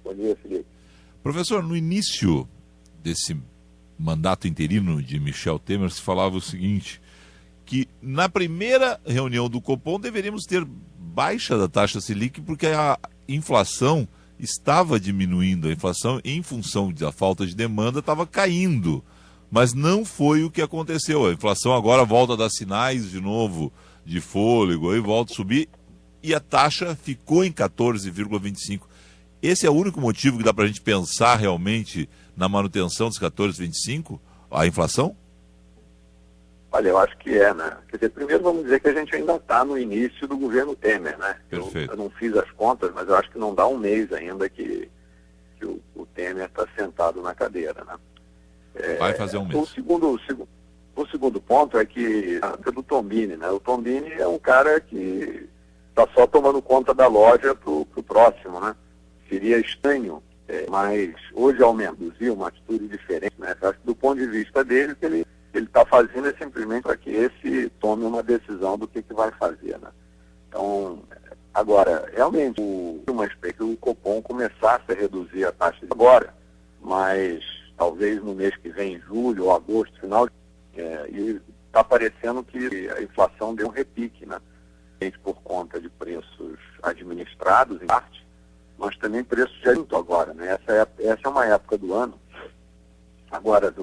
Bom dia, Felipe. Professor, no início desse mandato interino de Michel Temer, se falava o seguinte, que na primeira reunião do Copom deveríamos ter baixa da taxa Selic porque a inflação estava diminuindo, a inflação em função da falta de demanda estava caindo, mas não foi o que aconteceu. A inflação agora volta a dar sinais de novo de fôlego, aí volta a subir e a taxa ficou em 14,25%. Esse é o único motivo que dá para a gente pensar realmente na manutenção dos 14,25%, a inflação? Olha, eu acho que é, né? Quer dizer, primeiro vamos dizer que a gente ainda está no início do governo Temer, né? Perfeito. Eu não fiz as contas, mas eu acho que não dá um mês ainda que o Temer está sentado na cadeira, né? Vai fazer um mês. O segundo ponto é que é do Tombini, né? O Tombini é um cara que está só tomando conta da loja pro próximo, né? Seria estranho, mas hoje ao induzir uma atitude diferente, né? Eu acho que do ponto de vista dele, o que ele está fazendo é simplesmente para que esse tome uma decisão do que vai fazer, né? Então, agora, realmente, uma espécie que o Copom começasse a reduzir a taxa agora, mas talvez no mês que vem, em julho ou agosto, final, e está parecendo que a inflação deu um repique, né? Por conta de preços administrados, em parte, mas também preços de muito agora, né? Essa é uma época do ano, agora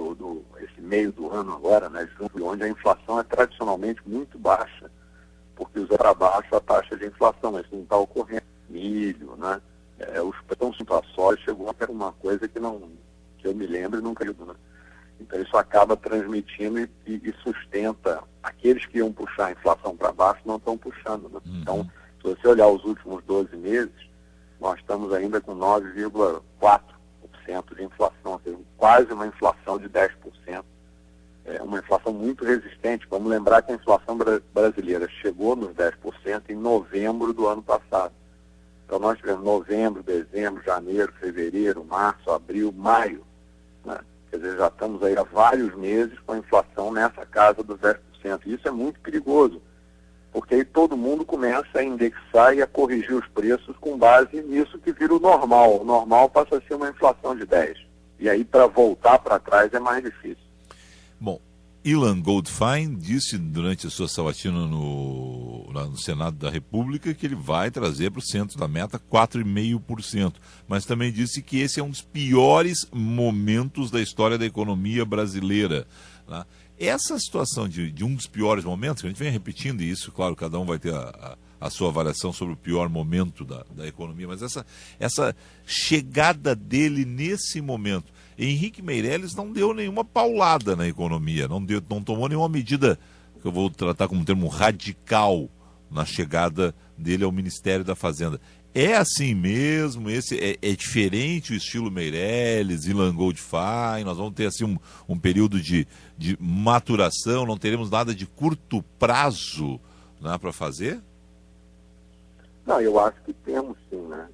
esse meio do ano agora, né, junho, onde a inflação é tradicionalmente muito baixa, porque usa para baixo a taxa de inflação, mas isso não está ocorrendo. Milho, né? Os preços a soja chegou a ser uma coisa que eu me lembro e nunca viu, né? Então isso acaba transmitindo e sustenta aqueles que iam puxar a inflação para baixo não estão puxando, né? Então, se você olhar os últimos 12 meses, nós estamos ainda com 9,4% de inflação, ou seja, quase uma inflação de 10%. É uma inflação muito resistente. Vamos lembrar que a inflação brasileira chegou nos 10% em novembro do ano passado. Então nós tivemos novembro, dezembro, janeiro, fevereiro, março, abril, maio, né? Quer dizer, já estamos aí há vários meses com a inflação nessa casa dos 10%. E isso é muito perigoso, porque aí todo mundo começa a indexar e a corrigir os preços com base nisso que vira o normal. O normal passa a ser uma inflação de 10%. E aí, para voltar para trás, é mais difícil. Bom, Ilan Goldfein disse durante a sua sabatina no Senado da República que ele vai trazer para o centro da meta 4,5%. Mas também disse que esse é um dos piores momentos da história da economia brasileira, né? Essa situação de um dos piores momentos, que a gente vem repetindo isso, claro, cada um vai ter a sua avaliação sobre o pior momento da economia, mas essa chegada dele nesse momento, Henrique Meirelles não deu nenhuma paulada na economia, não tomou nenhuma medida, que eu vou tratar como um termo radical, na chegada dele ao Ministério da Fazenda. É assim mesmo? Esse é diferente o estilo Meirelles, Ilan Goldfein? Nós vamos ter assim um período de maturação, não teremos nada de curto prazo, né, para fazer? Não, eu acho que temos sim, né?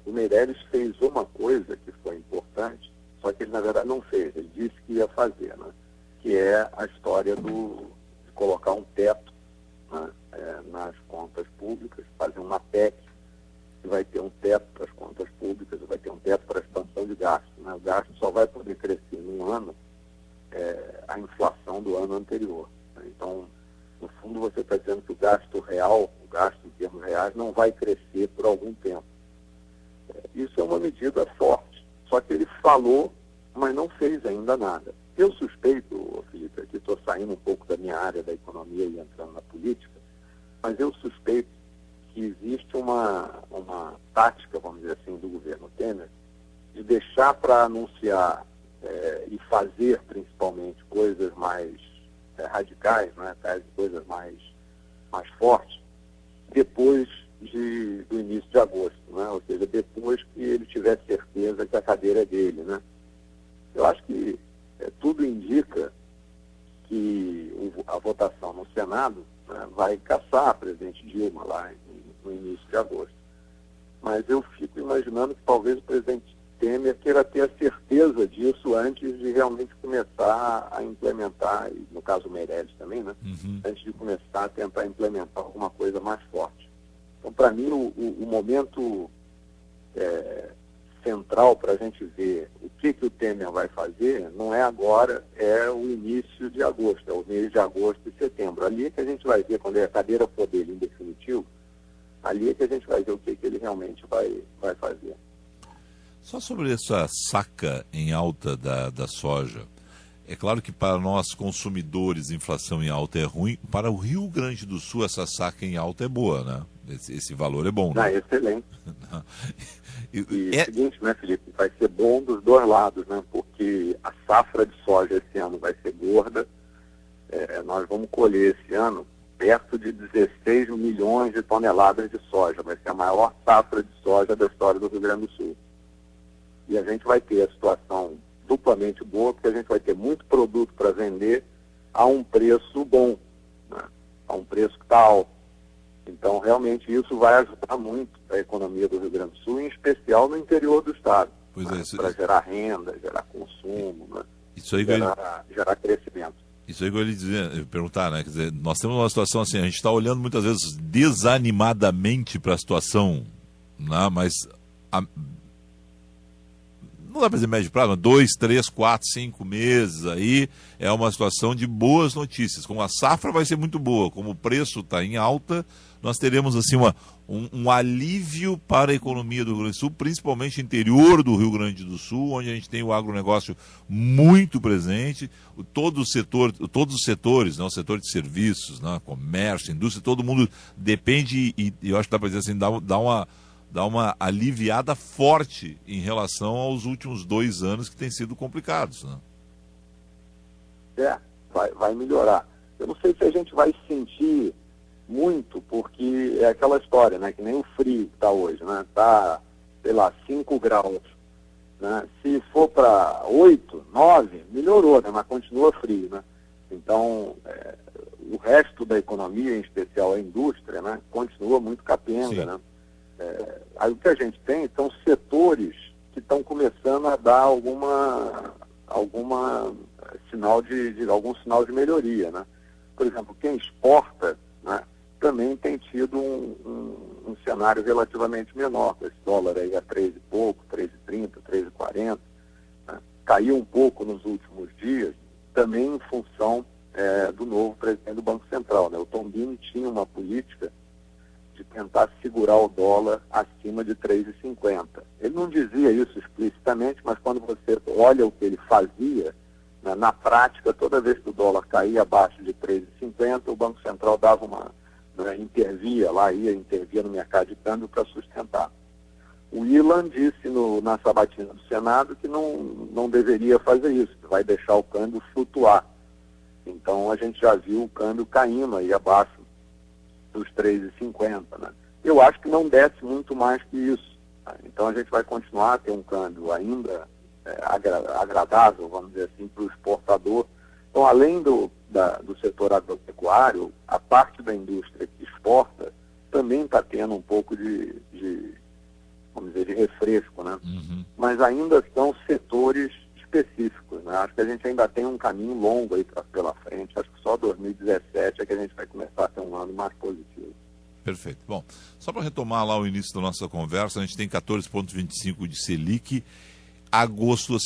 O Meirelles fez uma coisa que foi importante, só que ele na verdade não fez, ele disse que ia fazer, né? Que é a história de colocar um teto, né, nas contas públicas, fazer uma PEC, que vai ter um teto para as contas públicas, vai ter um teto para a expansão de gasto, né? O gasto só vai poder crescer num ano a inflação do ano anterior, né? Então, no fundo, você está dizendo que o gasto real, o gasto em termos reais, não vai crescer por algum tempo. Isso é uma medida forte, só que ele falou, mas não fez ainda nada. Eu suspeito, Felipe, aqui estou saindo um pouco da minha área da economia e entrando na política, mas eu suspeito que existe uma tática, vamos dizer assim, do governo Temer, de deixar para anunciar e fazer, principalmente, coisas mais radicais, né, coisas mais fortes, depois do início de agosto, né, ou seja, depois que ele tiver certeza que a cadeira é dele, né. Eu acho que tudo indica que a votação no Senado, né, vai caçar a presidente Dilma lá no início de agosto. Mas eu fico imaginando que talvez o presidente Temer queira ter a certeza disso antes de realmente começar a implementar, e no caso o Meirelles também, né? Antes de começar a tentar implementar alguma coisa mais forte. Então, para mim, o momento central para a gente ver o que o Temer vai fazer não é agora, é o início de agosto, é o mês de agosto e setembro. Ali é que a gente vai ver, quando a cadeira for dele em definitivo, ali é que a gente vai ver o que ele realmente vai fazer. Só sobre essa saca em alta da soja, é claro que para nós consumidores inflação em alta é ruim, para o Rio Grande do Sul essa saca em alta é boa, né? Esse valor é bom, né? É excelente. E o seguinte, né, Felipe, vai ser bom dos dois lados, né? Porque a safra de soja esse ano vai ser gorda, nós vamos colher esse ano perto de 16 milhões de toneladas de soja, vai ser a maior safra de soja da história do Rio Grande do Sul. E a gente vai ter a situação duplamente boa, porque a gente vai ter muito produto para vender a um preço bom, né? A um preço que está alto. Então, realmente, isso vai ajudar muito a economia do Rio Grande do Sul, em especial no interior do estado, né? Para gerar renda, gerar consumo, né? Isso aí gerar crescimento. Isso aí que eu ia perguntar, né? Quer dizer, nós temos uma situação assim, a gente está olhando muitas vezes desanimadamente para a situação, né? Mas não dá para dizer médio prazo, 2, 3, 4, 5 meses aí é uma situação de boas notícias. Como a safra vai ser muito boa, como o preço está em alta, nós teremos assim um alívio para a economia do Rio Grande do Sul, principalmente interior do Rio Grande do Sul, onde a gente tem o agronegócio muito presente, todos os setores, né, o setor de serviços, né, comércio, indústria, todo mundo depende, e eu acho que dá para dizer assim, dá uma aliviada forte em relação aos últimos 2 anos que têm sido complicados, né? Vai melhorar. Eu não sei se a gente vai sentir muito, porque é aquela história, né? Que nem o frio que está hoje, né? Está, sei lá, 5 graus. Né? Se for para 8, 9, melhorou, né? Mas continua frio, né? Então, o resto da economia, em especial a indústria, né? Continua muito capenga, Sim. né? Aí o que a gente tem são setores que estão começando a dar algum sinal de melhoria, né? Por exemplo, quem exporta, né, também tem tido um cenário relativamente menor, com esse dólar aí a 3 e pouco, 3,30, 3,40, né? Caiu um pouco nos últimos dias, também em função do novo presidente do Banco Central, né? O Tombini tinha uma política de tentar segurar o dólar acima de 3,50. Ele não dizia isso explicitamente, mas quando você olha o que ele fazia, né, na prática, toda vez que o dólar caía abaixo de 3,50, o Banco Central dava intervia no mercado de câmbio para sustentar. O Ilan disse na sabatina do Senado que não deveria fazer isso, que vai deixar o câmbio flutuar. Então a gente já viu o câmbio caindo aí abaixo dos 3,50, né? Eu acho que não desce muito mais que isso. Tá? Então a gente vai continuar a ter um câmbio ainda agradável, vamos dizer assim, para o exportador. Então, além do setor agropecuário, a parte da indústria que exporta também está tendo um pouco de refresco, né? Uhum. Mas ainda são setores específicos, né? Acho que a gente ainda tem um caminho longo aí pela frente. Acho que só 2017 é que a gente vai começar a ter um ano mais positivo. Perfeito. Bom, só para retomar lá o início da nossa conversa, a gente tem 14,25 de Selic, agosto,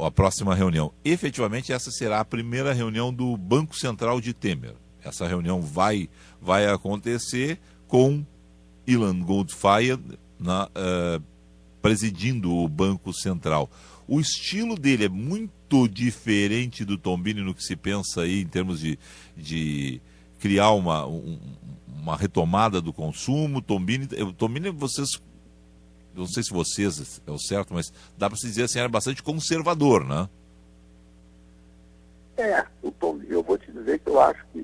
a próxima reunião. Efetivamente, essa será a primeira reunião do Banco Central de Temer. Essa reunião vai acontecer com Ilan Goldfein presidindo o Banco Central. O estilo dele é muito diferente do Tombini no que se pensa aí em termos de criar uma retomada do consumo. Tombini, vocês, não sei se vocês é o certo, mas dá para se dizer assim, era bastante conservador, né? O Tombini, eu vou te dizer que eu acho que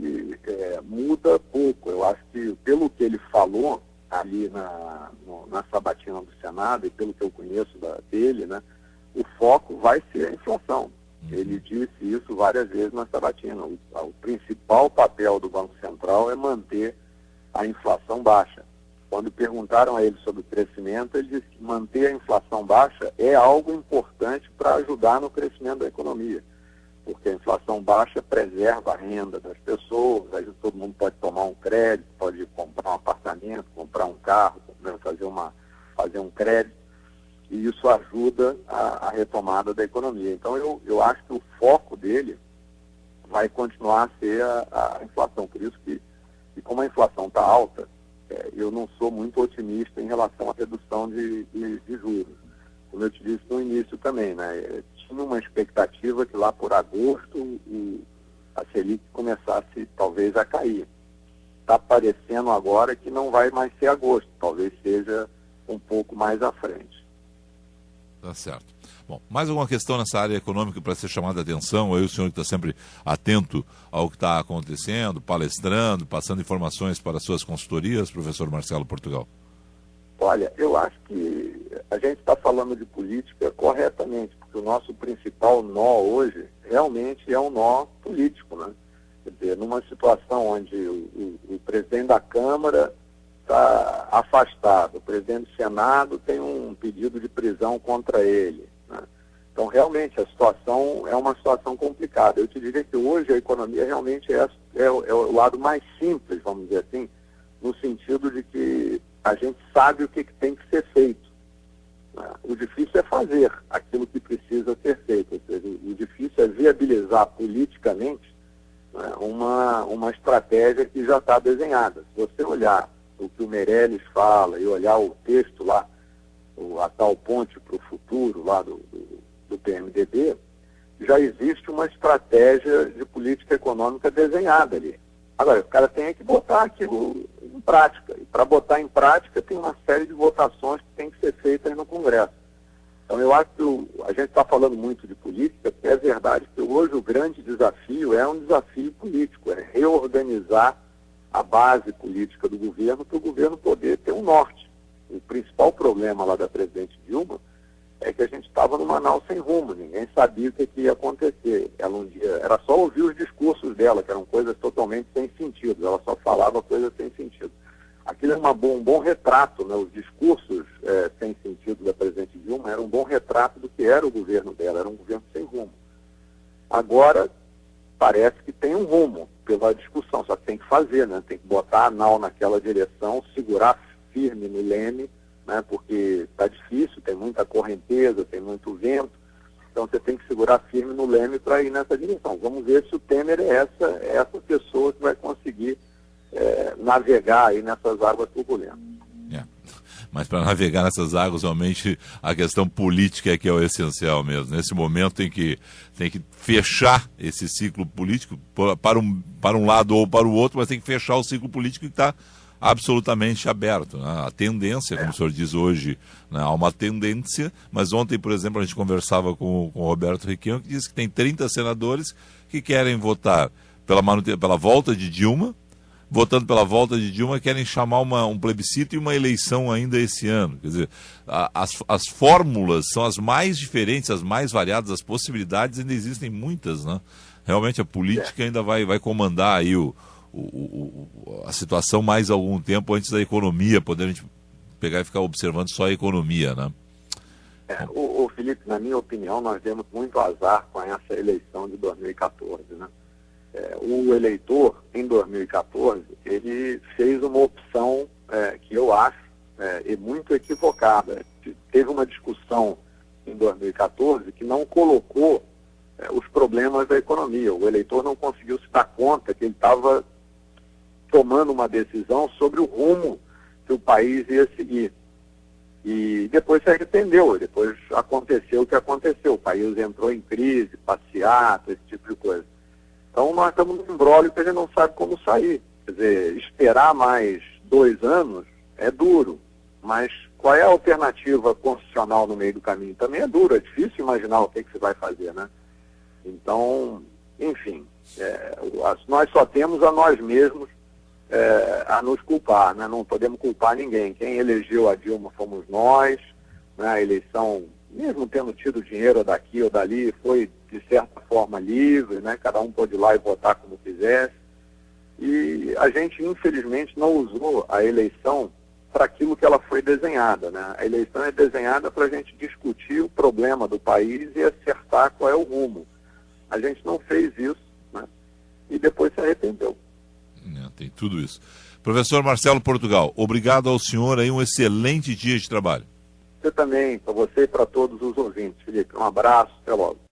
muda pouco. Eu acho que, pelo que ele falou ali na sabatina do Senado e pelo que eu conheço dele, né, o foco vai ser a inflação. Ele disse isso várias vezes na sabatina. O principal papel do Banco Central é manter a inflação baixa. Quando perguntaram a ele sobre o crescimento, ele disse que manter a inflação baixa é algo importante para ajudar no crescimento da economia. Porque a inflação baixa preserva a renda das pessoas, aí todo mundo pode tomar um crédito, pode comprar um apartamento, comprar um carro, né, fazer um crédito. e isso ajuda a retomada da economia. Então, eu acho que o foco dele vai continuar a ser a inflação. Por isso que como a inflação está alta, eu não sou muito otimista em relação à redução de juros. Como eu te disse no início também, né? Tinha uma expectativa que lá por agosto a Selic começasse talvez a cair. Está parecendo agora que não vai mais ser agosto, talvez seja um pouco mais à frente. Tá certo. Bom, mais alguma questão nessa área econômica para ser chamada a atenção? Aí o senhor que está sempre atento ao que está acontecendo, palestrando, passando informações para suas consultorias, professor Marcelo Portugal. Olha, eu acho que a gente está falando de política corretamente, porque o nosso principal nó hoje realmente é um nó político, né? Quer dizer, numa situação onde o presidente da Câmara está afastado, o presidente do Senado tem um pedido de prisão contra ele, né? Então, realmente, a situação é uma situação complicada. Eu te diria que hoje a economia realmente é o lado mais simples, vamos dizer assim, no sentido de que a gente sabe o que tem que ser feito, né? O difícil é fazer aquilo que precisa ser feito, ou seja, o difícil é viabilizar politicamente, né, uma estratégia que já está desenhada. Se você olhar o que o Meirelles fala e olhar o texto lá, a tal ponte para o futuro lá do PMDB, já existe uma estratégia de política econômica desenhada ali. Agora, o cara tem que botar aquilo em prática. E para botar em prática tem uma série de votações que tem que ser feitas no Congresso. Então eu acho que a gente está falando muito de política, porque é verdade que hoje o grande desafio é um desafio político, é reorganizar a base política do governo para o governo poder ter um norte. O principal problema lá da presidente Dilma é que a gente estava numa nau sem rumo, ninguém sabia o que ia acontecer. Ela um dia, era só ouvir os discursos dela, que eram coisas totalmente sem sentido, ela só falava coisas sem sentido. Aquilo é um bom retrato, né? Os discursos sem sentido da presidente Dilma eram um bom retrato do que era o governo dela, era um governo sem rumo. Agora, parece que tem um rumo pela discussão, só que tem que fazer, né? Tem que botar a nau naquela direção, segurar firme no leme, né? Porque está difícil, tem muita correnteza, tem muito vento, então você tem que segurar firme no leme para ir nessa direção. Vamos ver se o Temer é essa pessoa que vai conseguir navegar aí nessas águas turbulentas. Mas para navegar nessas águas, realmente, a questão política é que é o essencial mesmo. Nesse momento tem que fechar esse ciclo político para um lado ou para o outro, mas tem que fechar o ciclo político que está absolutamente aberto, né? A tendência, como o senhor diz hoje, né, há uma tendência, mas ontem, por exemplo, a gente conversava com o Roberto Requião, que disse que tem 30 senadores que querem votar pela volta de Dilma, votando pela volta de Dilma, querem chamar um plebiscito e uma eleição ainda esse ano. Quer dizer, as fórmulas são as mais diferentes, as mais variadas, as possibilidades ainda existem muitas, né? Realmente a política ainda vai comandar aí a situação mais algum tempo antes da economia, poder a gente pegar e ficar observando só a economia, né? Felipe, na minha opinião, nós demos muito azar com essa eleição de 2014, né? O eleitor, em 2014, ele fez uma opção que eu acho muito equivocada. Teve uma discussão em 2014 que não colocou os problemas da economia. O eleitor não conseguiu se dar conta que ele estava tomando uma decisão sobre o rumo que o país ia seguir. E depois se arrependeu, depois aconteceu o que aconteceu. O país entrou em crise, passeata, esse tipo de coisa. Então nós estamos num imbróglio que a gente não sabe como sair. Quer dizer, esperar mais 2 anos é duro, mas qual é a alternativa constitucional no meio do caminho? Também é duro, é difícil imaginar o que você vai fazer, né? Então, enfim, nós só temos a nós mesmos a nos culpar, né? Não podemos culpar ninguém. Quem elegeu a Dilma fomos nós, né? A eleição, mesmo tendo tido dinheiro daqui ou dali, foi de certa forma livre, né? Cada um pôde ir lá e votar como quisesse. E a gente, infelizmente, não usou a eleição para aquilo que ela foi desenhada, né? A eleição é desenhada para a gente discutir o problema do país e acertar qual é o rumo. A gente não fez isso, né? E depois se arrependeu. Tem tudo isso. Professor Marcelo Portugal, obrigado ao senhor aí, um excelente dia de trabalho. Você também, para você e para todos os ouvintes. Felipe, um abraço, até logo.